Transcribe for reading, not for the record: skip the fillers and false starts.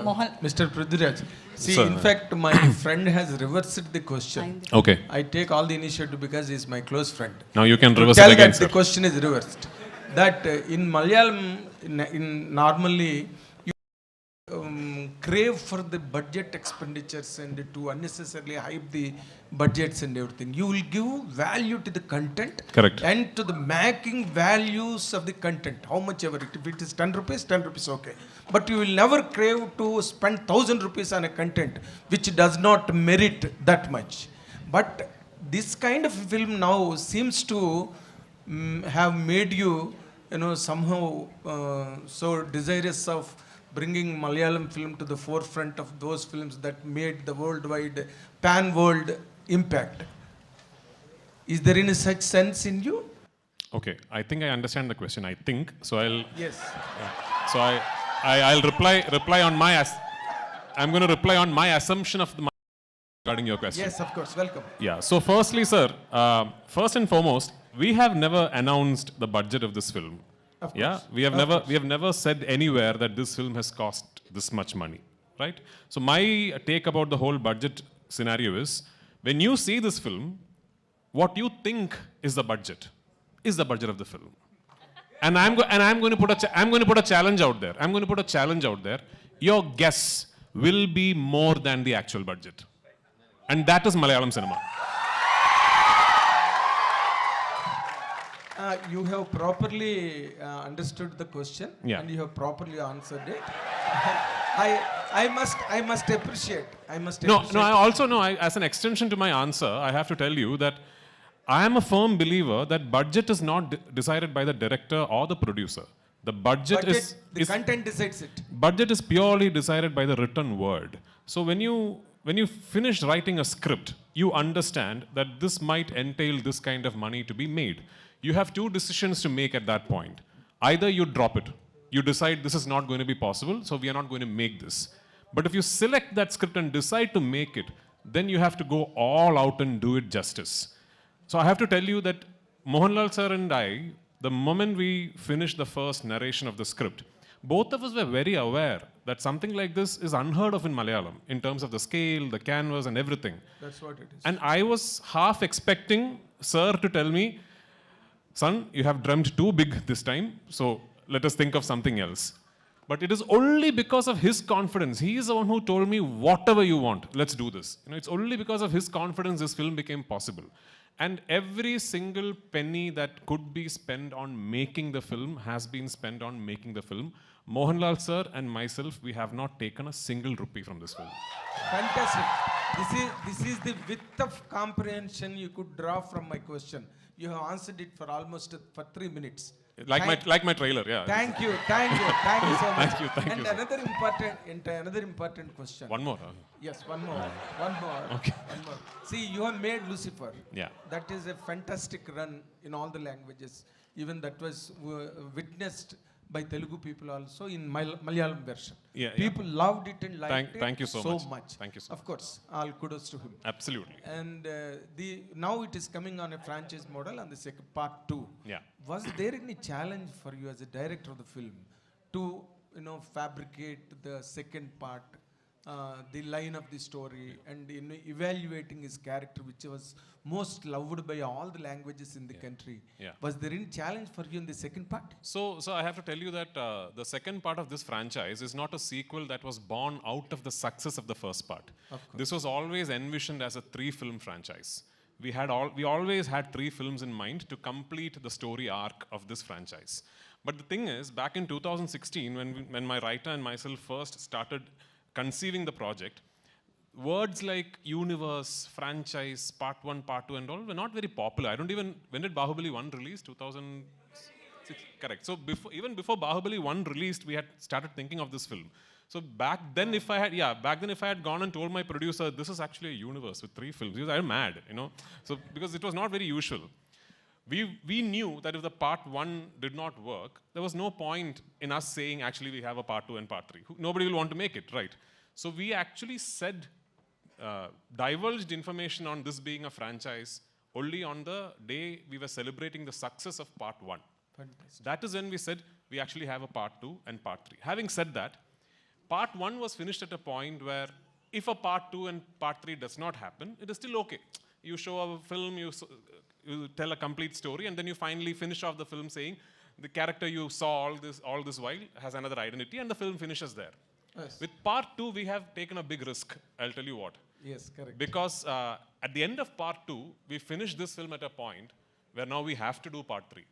Mohan. Mr. Prithviraj, see, Sir. in fact, my friend has reversed the question. Okay. I take all the initiative because he's my close friend. Now you can To reverse tell it again, that sir. the question is reversed. That in Malayalam, in normally, you crave for the budget expenditures and to unnecessarily hype the budgets and everything. You will give value to the content. Correct. And to the making values of the content. How much ever it, if it is 10 rupees, okay. But you will never crave to spend 1,000 rupees on a content which does not merit that much. But this kind of film now seems to have made you, somehow so desirous of bringing Malayalam film to the forefront of those films that made the worldwide, pan-world impact. Is there any such sense in you? Okay, I think I understand the question. I think so. I'll Yes. so I'll reply on my I'm going to reply on my assumption of the regarding your question. Yes, of course. Welcome. Yeah. So firstly, sir, first and foremost, we have never announced the budget of this film. Of course. Yeah, we have never said anywhere that this film has cost this much money, right? So my take about the whole budget scenario is, when you see this film, what you think is the budget of the film. And I'm going to put a challenge out there. Your guess will be more than the actual budget. And that is Malayalam cinema. You have properly understood the question, Yeah. and you have properly answered it. I must appreciate. No, I also know, as an extension to my answer, I have to tell you that I am a firm believer that budget is not decided by the director or the producer. The budget is content decides it. Budget is purely decided by the written word. So when you finish writing a script, you understand that this might entail this kind of money to be made. You have two decisions to make at that point. Either you drop it. You decide this is not going to be possible, so we are not going to make this. But if you select that script and decide to make it, then you have to go all out and do it justice. So I have to tell you that Mohanlal sir and I, the moment we finished the first narration of the script, both of us were very aware that something like this is unheard of in Malayalam in terms of the scale, the canvas and everything. That's what it is. And I was half expecting sir to tell me, son, you have dreamt too big this time, so let us think of something else. But it is only because of his confidence. He is the one who told me, whatever you want, let's do this. It's only because of his confidence this film became possible. And every single penny that could be spent on making the film has been spent on making the film. Mohanlal sir and myself, we have not taken a single rupee from this film. Fantastic. This is the width of comprehension you could draw from my question. You have answered it for almost 3 minutes. Like my trailer, yeah. Thank you so much. Thank you. And another important question. One more. Yes, one more. Okay. One more. See, you have made Lucifer. Yeah. That is a fantastic run in all the languages. Even that was witnessed by Telugu people also in Malayalam version. Yeah, People loved it and liked it thank you so much. Thank you so Of course, all kudos to him. Absolutely. And now it is coming on a franchise model on the second part 2. Yeah. Was there any challenge for you as a director of the film to fabricate the second part, the line of the story, and evaluating his character, which was most loved by all the languages in the country? Yeah. Was there any challenge for you in the second part? So I have to tell you that the second part of this franchise is not a sequel that was born out of the success of the first part. This was always envisioned as a 3-film franchise. We always had 3 films in mind to complete the story arc of this franchise. But the thing is, back in 2016, when my writer and myself first started conceiving the project, words like universe, franchise, part 1, part 2 and all were not very popular. When did Bahubali 1 release? 2006, correct. So even before Bahubali 1 released, we had started thinking of this film. So back then if I had gone and told my producer, this is actually a universe with 3 films, he was mad, So because it was not very usual. We knew that if the part 1 did not work, there was no point in us saying, actually, we have a part 2 and part 3. Nobody will want to make it, right? So we actually divulged information on this being a franchise only on the day we were celebrating the success of part 1. Fantastic. That is when we said, we actually have a part 2 and part 3. Having said that, part 1 was finished at a point where if a part 2 and part 3 does not happen, it is still okay. You show a film, you tell a complete story, and then you finally finish off the film saying the character you saw all this while has another identity, and the film finishes there. Yes. With part 2, we have taken a big risk. I'll tell you what. Yes, correct. Because at the end of part 2, we finished this film at a point where now we have to do part 3.